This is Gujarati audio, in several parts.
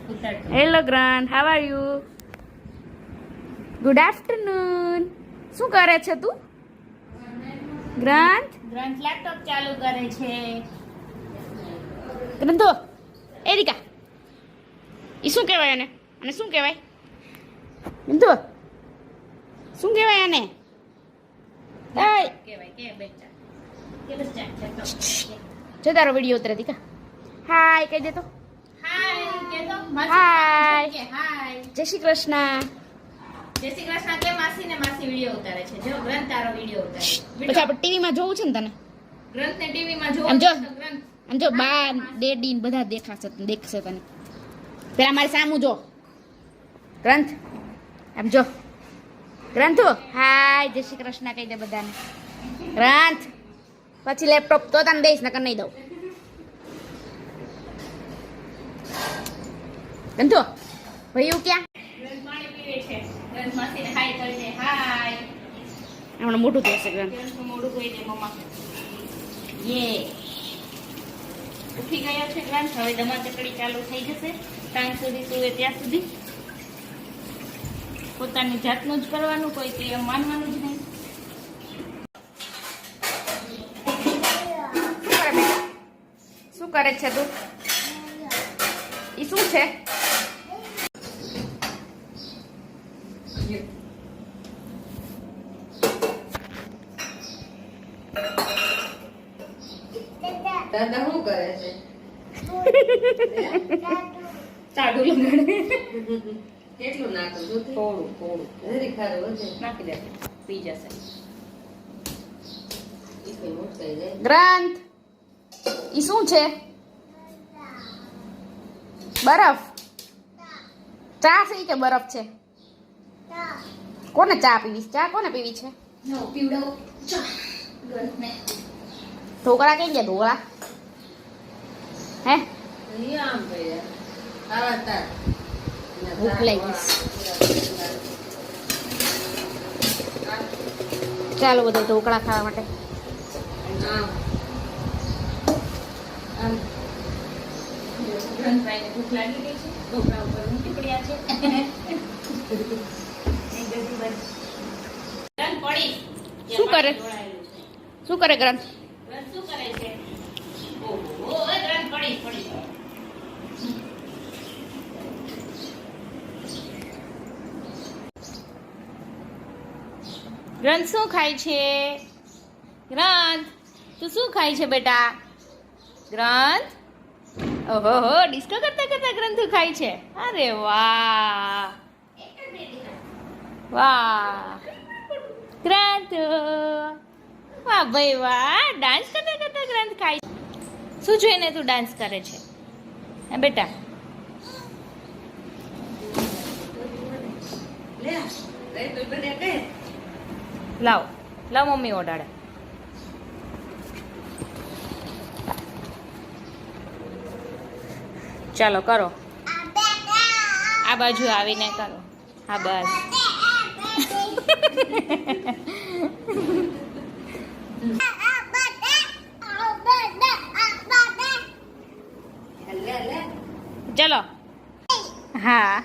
Hello grant, how are you? Good afternoon. શું કરે છે તું ગ્રાન્ટ? ગ્રંથ લેપટોપ ચાલુ કરે છે. ગ્રંથો એરિકા, ઈ શું કહેવાય આને? અને શું કહેવાય ગ્રંથો? શું કહેવાય આને? એય કહેવાય કે બેટા કે બસ જો તારો વિડીયો ઉતરે દીકા. હાય કહી દે તો. હાય કે તો હાય. કે હાય. જય શ્રી કૃષ્ણ. જય શ્રી કૃષ્ણ કે માસી ને માસી વિડિયો ઉતારે છે. જો ગ્રંથ તારો વિડિયો ઉતારે. પછી આપણે ટીવીમાં જોવું છે ને તને. ગ્રંથ ને ટીવી માં જોવો આમ જો. તો ગ્રંથ આમ જો બા ડેડી ને બધા દેખશે તને. પેલા મારી સામું જો ગ્રંથ. આમ જો ગ્રંથો. હાય જય શ્રી કૃષ્ણ કહી દે બધાને. ગ્રંથ પછી લેપટોપ તો તને દઈશ નકર નહીં દઉં. ગ્રંથો ભૈયું ક્યાં? ગ્રંથ પાણી પીવે છે. ગ્રંથ માસી ને હાય કરી દે. હાય. હમણાં મોટું થશે ગ્રંથ. ગ્રંથ મોડું કોઈ દે મમ્મા. યે ઉઠી ગયા છે ગ્રંથ. હવે દમા ચકડી ચાલુ થઈ જશે. સાંજ સુધી સુવે ત્યાં સુધી પોતાની જાતનું જ કરવાનું, કોઈ તે એમ માનવાનું જ નહીં. શું કરે છે તું? ઈ શું છે? દાદા શું કરે છે? ચાડુ લગાડે. કેટલું નાખું દૂધ? થોડું થોડું જરી ખારું હશે. નાખી દે, પી જશે. ઈ કઈ મોટાઈ જાય. ગ્રંથ ઈ શું છે? બરફ. ચા છે કે બરફ છે? કોને ચા પીવી છે? ચા કોને પીવી છે? નો પીવડાવો ચા ગ્રંથને. ઢોકળા કઈ ગયા? ઢોકળા હે? ઈ આમ કર્યા. ખાવા તાર. ભૂખ લાગી ચાલો બધા ઢોકળા ખાવા માટે. આમ. આમ ગ્રંથભાઈને ભૂખ લાગી ગઈ છે. ઢોકળા ઉપર ઊંઘી પડ્યા છે. ગ્રંથ પડી. શું કરે? શું કરે ગ્રંથ? ગ્રંથ શું કરે છે? ઓહો, એ ગ્રંથ પડી પડી. ગ્રંથ શું ખાય છે? ગ્રંથ તું શું ખાય છે બેટા? ગ્રંથ ઓહો હો, ડિસ્કો કરતા કરતા ગ્રંથ ખાય છે. અરે વાહ વાહ ગ્રંથ, વાહ ભાઈ વાહ. ડાન્સ કરતા કરતા ગ્રંથ ખાય છે. શું જોઈને તું ડાન્સ કરે છે હે બેટા? લે. લઈ તો બને કે. લાવ લાવ મમ્મી ઓડાડે. ચાલો કરો, આ બાજુ આવીને કરો. હા બસ. લે લે. ચલો. હા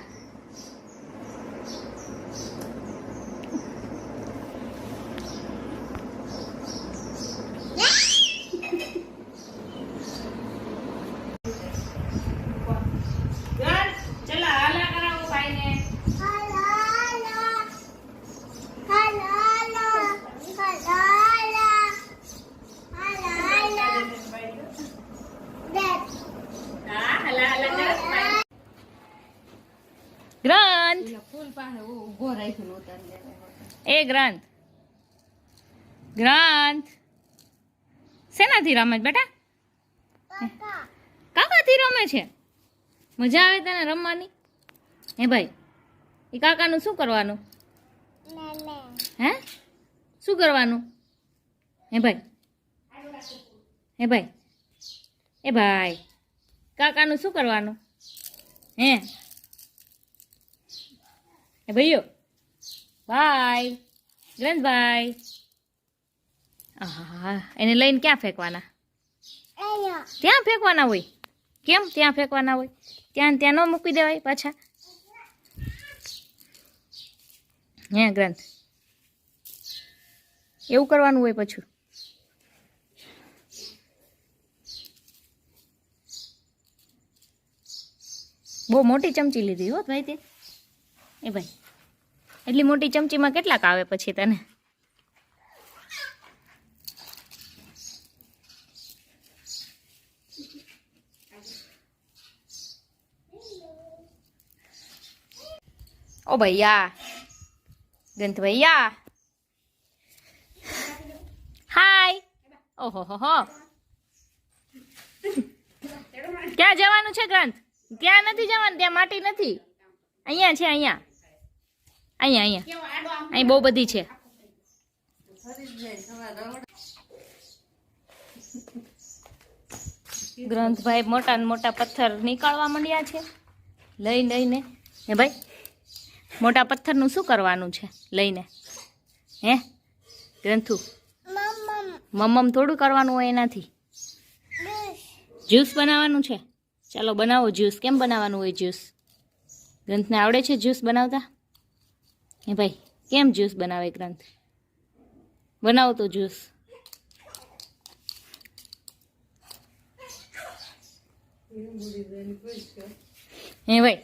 ચલો હાલા કરાવો ભાઈને. હા હાલા હાલા કરો ભાઈ. ગ્રંથ ફૂલ પાસે ઊભો રાખીને ઉતારી લેવાય. એ ગ્રંથ ગ્રંથ શેનાથી રમે છે બેટા? કાકાથી રમે છે. મજા આવે તને રમવાની? હે ભાઈ, એ કાકાનું શું કરવાનું? હે શું કરવાનું? હે ભાઈ, હે ભાઈ, એ ભાઈ, કાકાનું શું કરવાનું? હે એ ભાઈઓ, ભાઈ ગ્રંથભાઈ. હા એને લઈને ક્યાં ફેંકવાના? ત્યાં ફેંકવાના હોય. કેમ ત્યાં ફેંકવાના હોય? ત્યાં ત્યાં ન મૂકી દેવાય પાછા? હે ગ્રંથ, એવું કરવાનું હોય પાછું? બહુ મોટી ચમચી લીધી હો ભાઈ તે. એ ભાઈ, એટલી મોટી ચમચીમાં કેટલાક આવે પછી તને? ઓ ભૈયા, ગંત ભૈયા, હાય. ઓહો હો હો, ક્યાં જવાનું છે ગ્રંથ? ત્યાં નથી જવાનું, ત્યાં માટી નથી. અહીંયા છે, અહીંયા અહીંયા અહીંયા અહીં બહુ બધી છે. ગ્રંથભાઈ મોટા ને મોટા પથ્થર નીકાળવા માંડ્યા છે લઈને. હે ભાઈ, મોટા પથ્થરનું શું કરવાનું છે લઈને? હે ગ્રંથુ, મમ્મમ થોડું કરવાનું હોય એનાથી? જ્યુસ બનાવવાનું છે? ચાલો બનાવો જ્યુસ. કેમ બનાવવાનું હોય જ્યુસ? ગ્રંથને આવડે છે જ્યુસ બનાવતા? હે ભાઈ, કેમ જ્યુસ બનાવે ગ્રંથ? બનાવો તો જ્યુસ. હે ભાઈ,